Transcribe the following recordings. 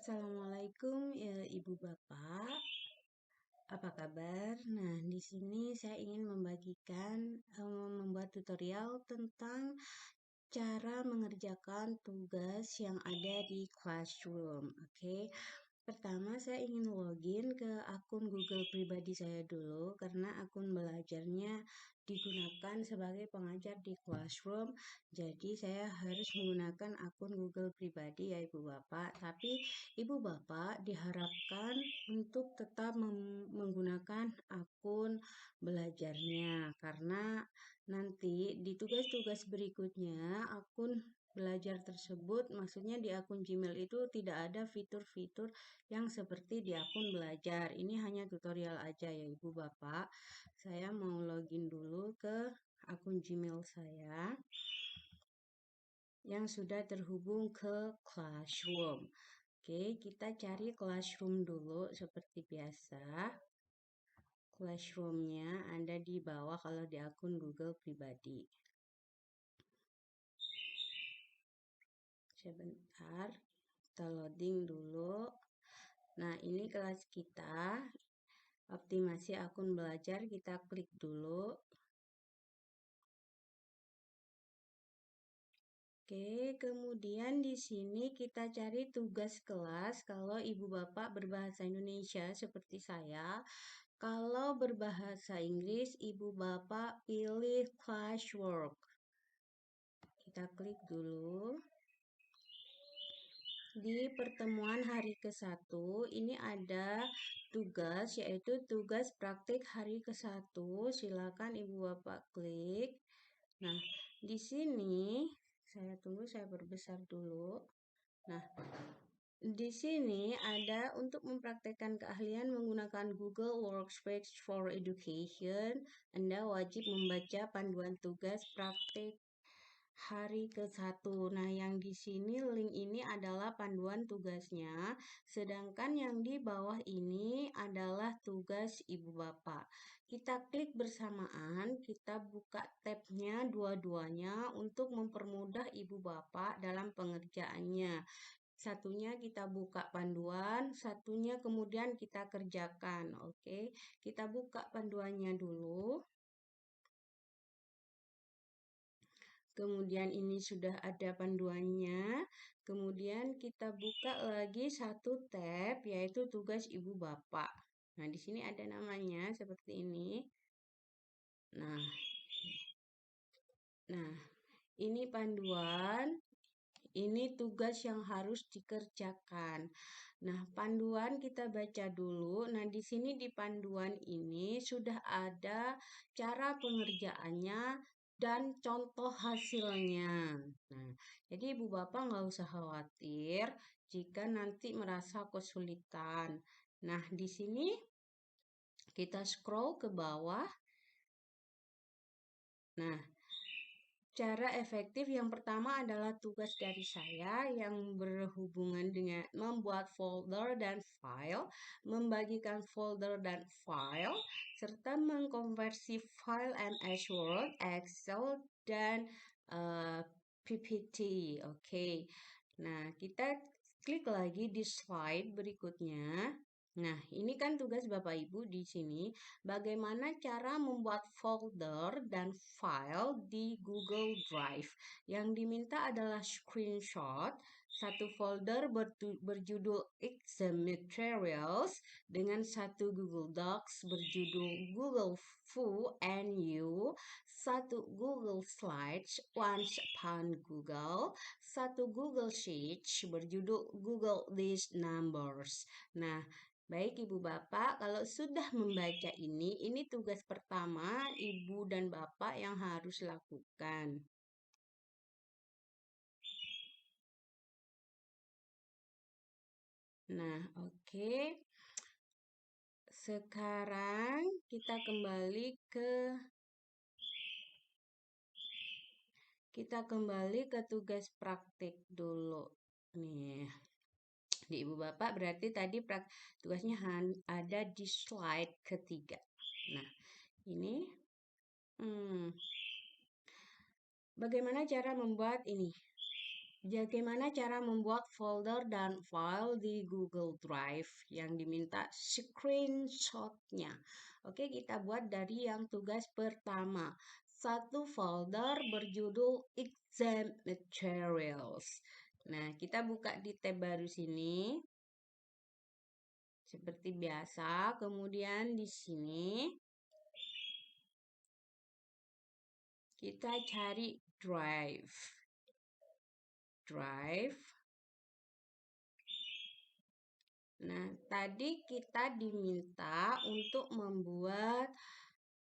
Assalamualaikum ya Ibu Bapak, apa kabar? Nah, di sini saya ingin membuat tutorial tentang cara mengerjakan tugas yang ada di Classroom. Oke. Pertama, saya ingin login ke akun Google pribadi saya dulu karena akun belajarnya digunakan sebagai pengajar di Classroom. Jadi, saya harus menggunakan akun Google pribadi ya Ibu Bapak. Tapi Ibu Bapak diharapkan untuk tetap menggunakan akun belajarnya karena nanti di tugas-tugas berikutnya akun belajar tersebut, maksudnya di akun Gmail itu tidak ada fitur-fitur yang seperti di akun belajar. Ini hanya tutorial aja ya Ibu Bapak. Saya mau login dulu ke akun Gmail saya yang sudah terhubung ke Classroom. Oke, kita cari Classroom dulu seperti biasa. Classroom-nya ada di bawah kalau di akun Google pribadi. Sebentar, kita loading dulu. Nah, ini kelas kita, optimasi akun belajar, kita klik dulu. Oke, kemudian di sini kita cari tugas kelas kalau Ibu Bapak berbahasa Indonesia seperti saya. Kalau berbahasa Inggris, Ibu Bapak pilih classwork. Kita klik dulu. Di pertemuan hari ke-1 ini ada tugas, yaitu tugas praktik hari ke-1. Silakan Ibu Bapak klik. Nah, di sini saya tunggu, saya perbesar dulu. Nah, di sini ada untuk mempraktekkan keahlian menggunakan Google Workspace for Education. Anda wajib membaca panduan tugas praktik hari ke-1. Nah, yang di sini link ini adalah panduan tugasnya, sedangkan yang di bawah ini adalah tugas Ibu Bapak. Kita klik bersamaan, kita buka tabnya dua-duanya untuk mempermudah Ibu Bapak dalam pengerjaannya. Satunya kita buka panduan, satunya kemudian kita kerjakan. Oke, kita buka panduannya dulu. Kemudian ini sudah ada panduannya. Kemudian kita buka lagi satu tab, yaitu tugas Ibu Bapak. Nah, di sini ada namanya seperti ini. Nah, ini panduan. Ini tugas yang harus dikerjakan. Nah, panduan kita baca dulu. Nah, di sini di panduan ini sudah ada cara pengerjaannya dan contoh hasilnya. Nah, jadi Ibu Bapak nggak usah khawatir jika nanti merasa kesulitan. Nah, di sini kita scroll ke bawah. Nah, cara efektif yang pertama adalah tugas dari saya yang berhubungan dengan membuat folder dan file, membagikan folder dan file, serta mengkonversi file MS Word, Excel, dan PPT. Oke. Nah, kita klik lagi di slide berikutnya. Nah, ini kan tugas Bapak Ibu di sini. Bagaimana cara membuat folder dan file di Google Drive. Yang diminta adalah screenshot satu folder berjudul Exam Materials dengan satu Google Docs berjudul Google Fu and You, satu Google Slides Once Upon Google, satu Google Sheets berjudul Google List Numbers. Nah, baik Ibu Bapak, kalau sudah membaca ini tugas pertama Ibu dan Bapak yang harus lakukan. Nah, oke. Sekarang kita kembali ke tugas praktik dulu. Nih. Di Ibu Bapak berarti tadi tugasnya ada di slide ketiga. Nah, ini bagaimana cara membuat ini? Bagaimana cara membuat folder dan file di Google Drive yang diminta screenshotnya? Oke, kita buat dari yang tugas pertama. Satu folder berjudul Exam Materials. Nah, kita buka di tab baru sini. Seperti biasa, kemudian di sini kita cari Drive. Nah, tadi kita diminta untuk membuat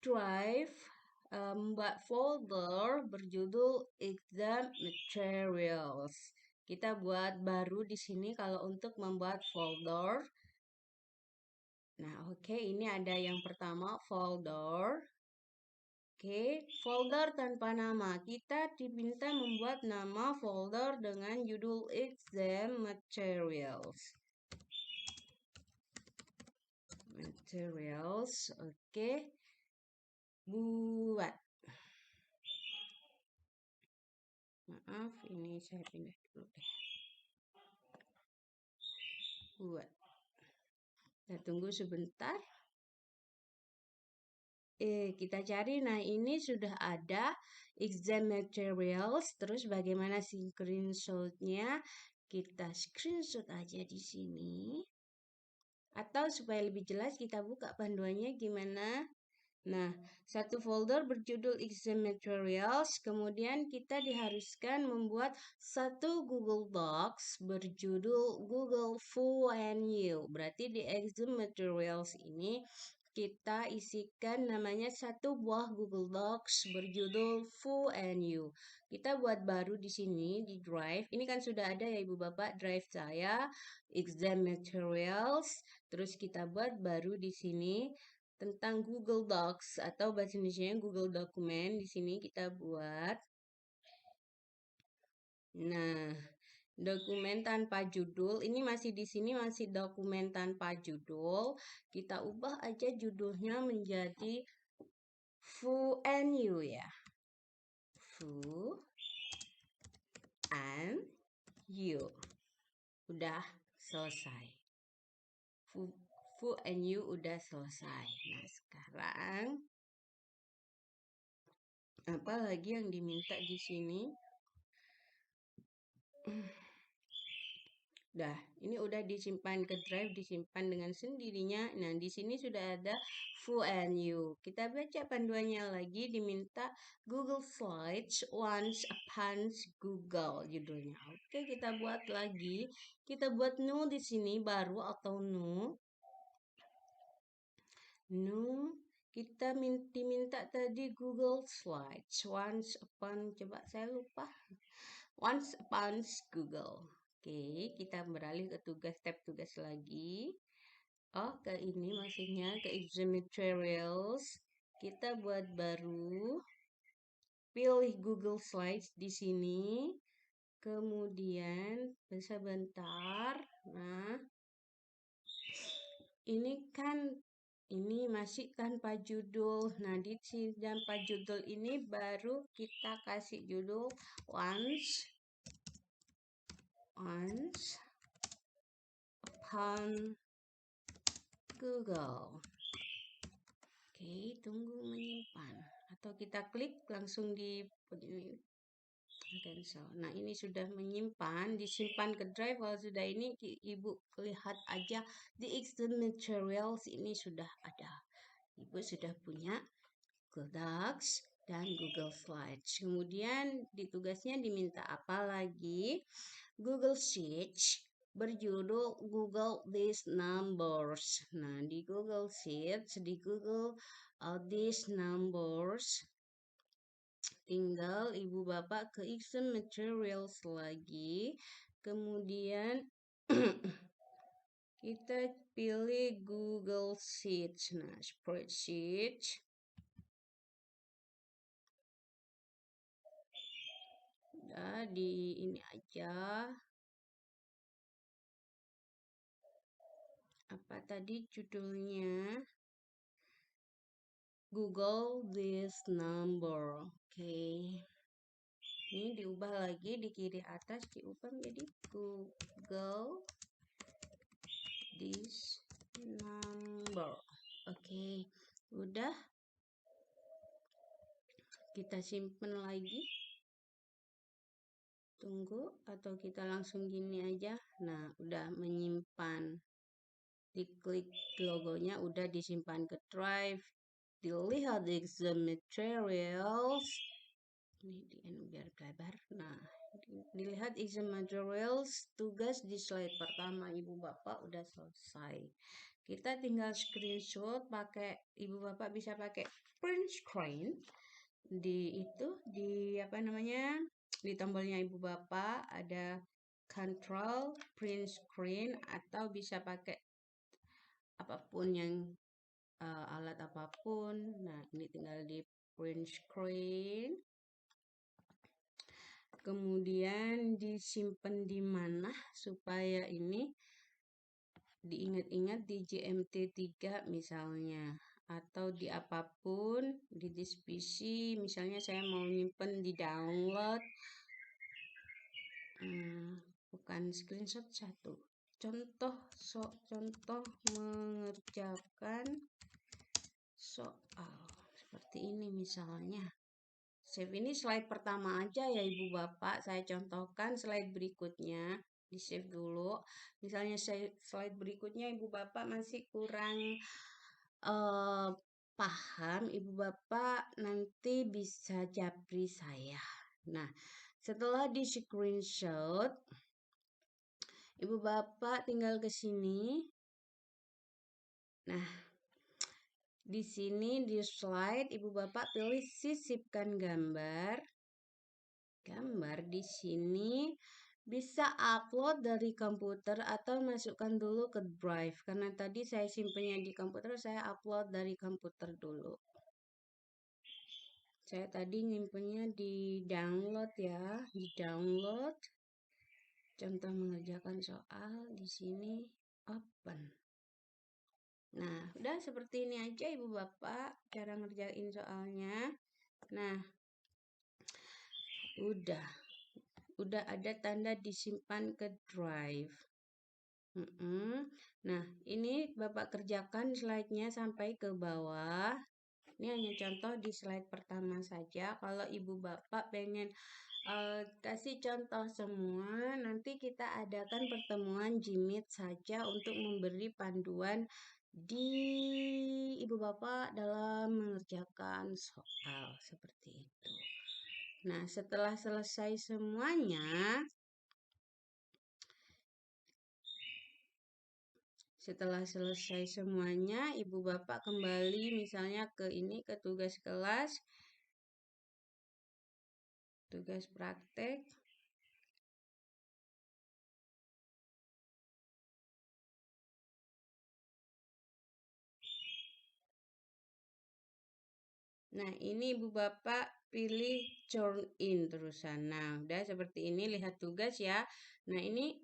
drive, membuat folder berjudul exam materials. Kita buat baru di sini kalau untuk membuat folder. Nah, oke, ini ada yang pertama folder. Oke, folder tanpa nama. Kita diminta membuat nama folder dengan judul exam materials. Oke. Buat. Maaf, ini saya pindah dulu deh. Buat. Kita tunggu sebentar. Kita cari. Nah, ini sudah ada exam materials. Terus bagaimana screenshotnya? Kita screenshot aja di sini. Atau supaya lebih jelas kita buka panduannya gimana. Nah, satu folder berjudul exam materials, kemudian kita diharuskan membuat satu Google Docs berjudul Google Full and New. Berarti di exam materials ini kita isikan namanya satu buah Google Docs berjudul Full and New. Kita buat baru di sini di Drive. Ini kan sudah ada ya Ibu Bapak Drive saya, exam materials. Terus kita buat baru di sini tentang Google Docs atau bahasa Indonesia Google Dokumen. Di sini kita buat. Nah, dokumen tanpa judul. Ini masih di sini masih dokumen tanpa judul. Kita ubah aja judulnya menjadi Full and You ya. Full and You. Udah selesai. Full and You udah selesai. Nah, sekarang apa lagi yang diminta di sini? Dah, ini udah disimpan ke drive, disimpan dengan sendirinya. Nah, di sini sudah ada Full and You. Kita baca panduannya lagi, diminta Google Slides once upon Google judulnya. Oke, kita buat lagi. Kita buat new di sini baru atau new. New, kita diminta tadi Google Slides once upon, coba saya lupa. Once upon Google. Oke, kita beralih ke tab tugas lagi. Oh, ke ini maksudnya ke exam materials. Kita buat baru. Pilih Google Slides di sini. Kemudian sebentar. Nah, ini kan ini masih tanpa judul. Nah, di tanpa judul ini baru kita kasih judul once upon Google. Oke, tunggu menyimpan. Atau kita klik langsung di cancel. Nah, ini sudah menyimpan, disimpan ke drive. Kalau sudah ini, Ibu lihat aja di exam materials ini sudah ada. Ibu sudah punya Google Docs dan Google Slides. Kemudian di tugasnya diminta apa lagi? Google Sheets berjudul Google These Numbers. Nah, di Google Sheets, di Google These Numbers, tinggal Ibu Bapak ke exam materials lagi. Kemudian kita pilih Google Sheets. Nah, spreadsheet. Udah di ini aja. Apa tadi judulnya? Google this number. Oke. Ini diubah lagi di kiri atas, diubah menjadi Google this number. Oke, udah. Kita simpen lagi. Tunggu, atau kita langsung gini aja. Nah, udah menyimpan. Diklik logonya, udah disimpan ke drive. Dilihat exam materials. Ini biar lebar. Nah, dilihat exam materials, tugas di slide pertama Ibu Bapak udah selesai. Kita tinggal screenshot pakai, Ibu Bapak bisa pakai print screen di apa namanya, di tombolnya Ibu Bapak ada control print screen, atau bisa pakai apapun yang alat apapun. Nah, ini tinggal di print screen. Kemudian disimpan di mana supaya ini diingat-ingat di JMT3 misalnya, atau di apapun di disk PC. Misalnya saya mau nyimpen di download, bukan screenshot satu. Contoh mengerjakan soal seperti ini misalnya. Save ini slide pertama aja ya Ibu Bapak. Saya contohkan slide berikutnya. Di save dulu. Misalnya slide berikutnya Ibu Bapak masih kurang paham, Ibu Bapak nanti bisa japri saya. Nah, setelah di screenshot, Ibu Bapak tinggal ke sini. Nah, di sini di slide Ibu Bapak pilih sisipkan gambar. Gambar di sini bisa upload dari komputer atau masukkan dulu ke drive. Karena tadi saya simpennya di komputer, saya upload dari komputer dulu. Saya tadi nyimpennya di download ya, di download. Contoh mengerjakan soal di sini open. Nah, udah seperti ini aja Ibu Bapak cara ngerjain soalnya. Nah, udah ada tanda disimpan ke drive. Nah, ini Bapak kerjakan slide-nya sampai ke bawah. Ini hanya contoh di slide pertama saja. Kalau Ibu Bapak pengen kasih contoh semua, nanti kita adakan pertemuan Jimit saja untuk memberi panduan di Ibu Bapak dalam mengerjakan soal seperti itu. Nah, setelah selesai semuanya, Ibu Bapak kembali misalnya ke ini, ke tugas kelas, tugas praktek. Nah, ini Ibu Bapak pilih turn in terusan. Nah, udah seperti ini, lihat tugas ya. Nah, ini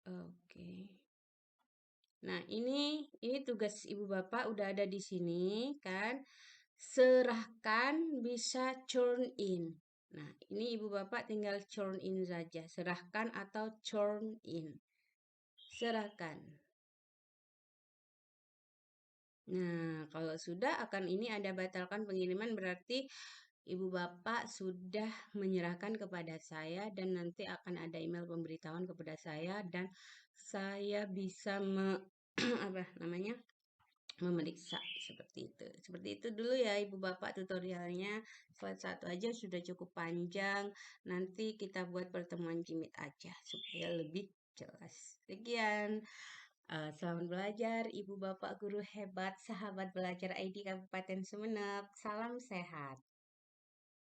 oke. Nah, ini tugas Ibu Bapak udah ada di sini kan. Serahkan bisa turn in. Nah, ini Ibu Bapak tinggal turn in saja. Serahkan atau turn in. Serahkan. Nah, kalau sudah akan ini ada batalkan pengiriman, berarti Ibu Bapak sudah menyerahkan kepada saya dan nanti akan ada email pemberitahuan kepada saya dan saya bisa apa namanya? Memeriksa seperti itu. Seperti itu dulu ya Ibu Bapak tutorialnya. Slide 1 aja sudah cukup panjang. Nanti kita buat pertemuan Jimit aja supaya lebih jelas. Sekian. Selamat belajar, Ibu Bapak Guru hebat, sahabat belajar ID Kabupaten Sumeneb. Salam sehat.